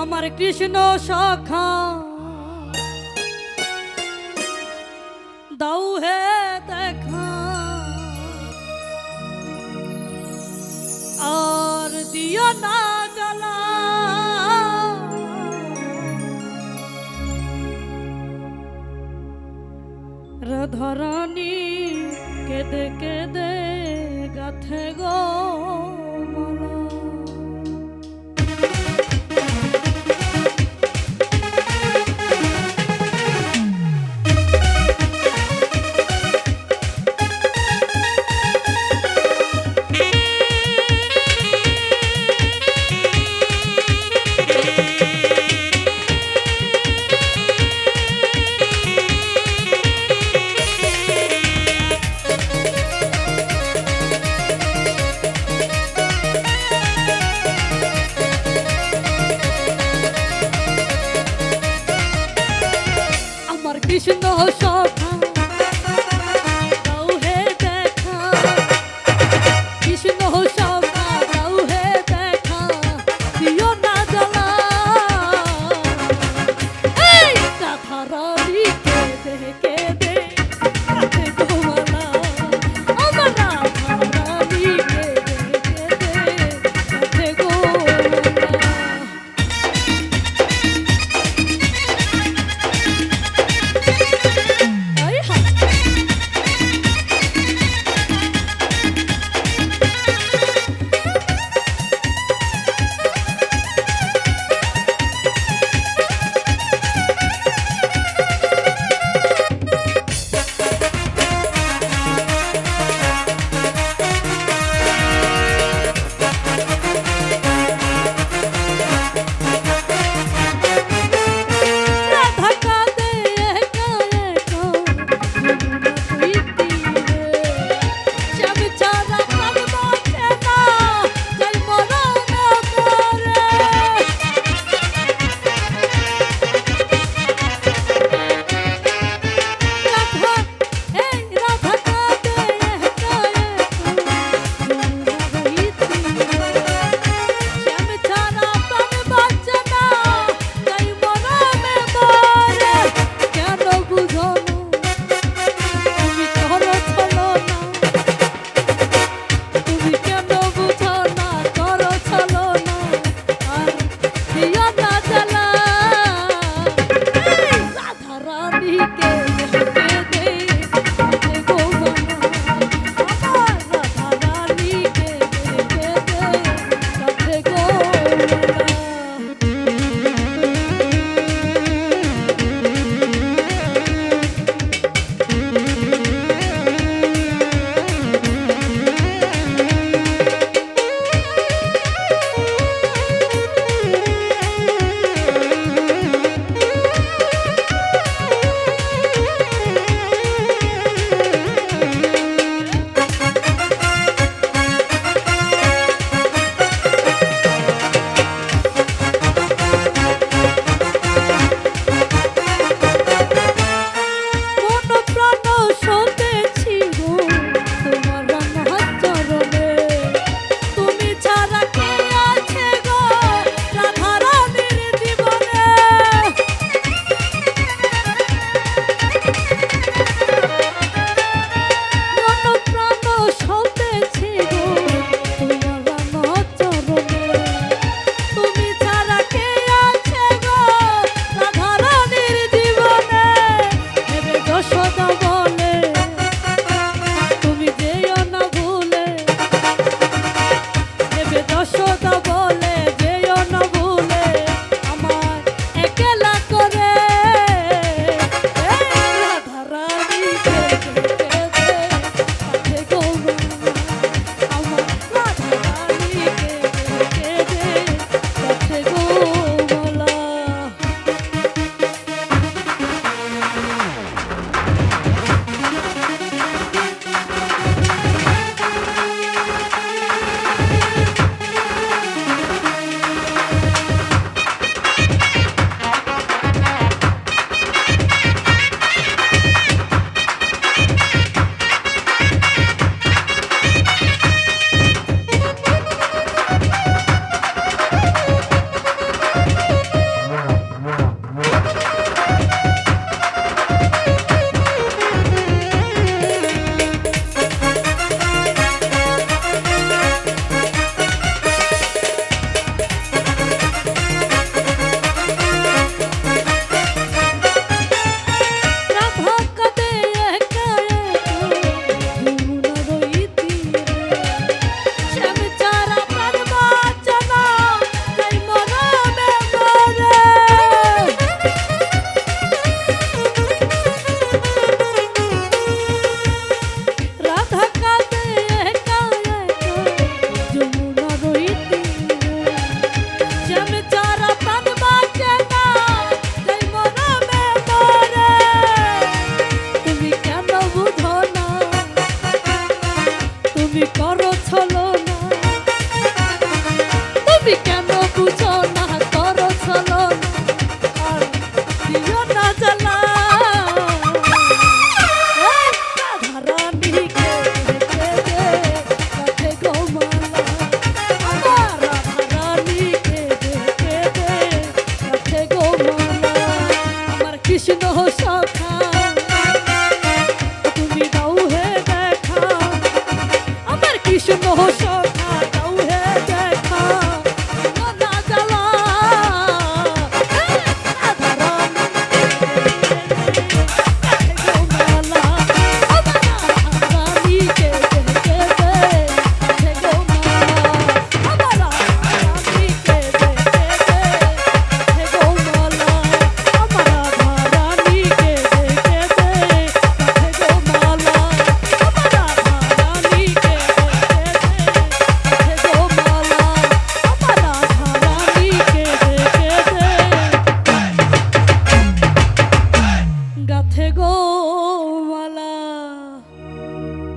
আমার কৃষ্ণ সখা দাও হে দেখা আর দিও না জ্বালা রাধারানী কেঁদে কেঁদে গাথে গো মালা। কৃষ্ণ সখা দাও হে দেখা কৃষ্ণ সখা দাও হে দেখা দিও না জ্বালা এই রাধারানী কেঁদে কেঁদে গাথে গো মালা আমার রাধারানী কেঁদে কেঁদে গাথে গো মালা। তুমি করো ছলনা, তুমি কেন বুঝো না করো ছলনা, আর দিও না জ্বালা। এই রাধারানীকে দেখে কাঁধে গো মালা, আমার রাধারানীকে দেখে কাঁধে গো মালা। আমার কৃষ্ণ সখা তুমি দাও হে দেখা, আমার কৃষ্ণ সখা দাও হে দেখা, দিও না জ্বালা। গাথে গো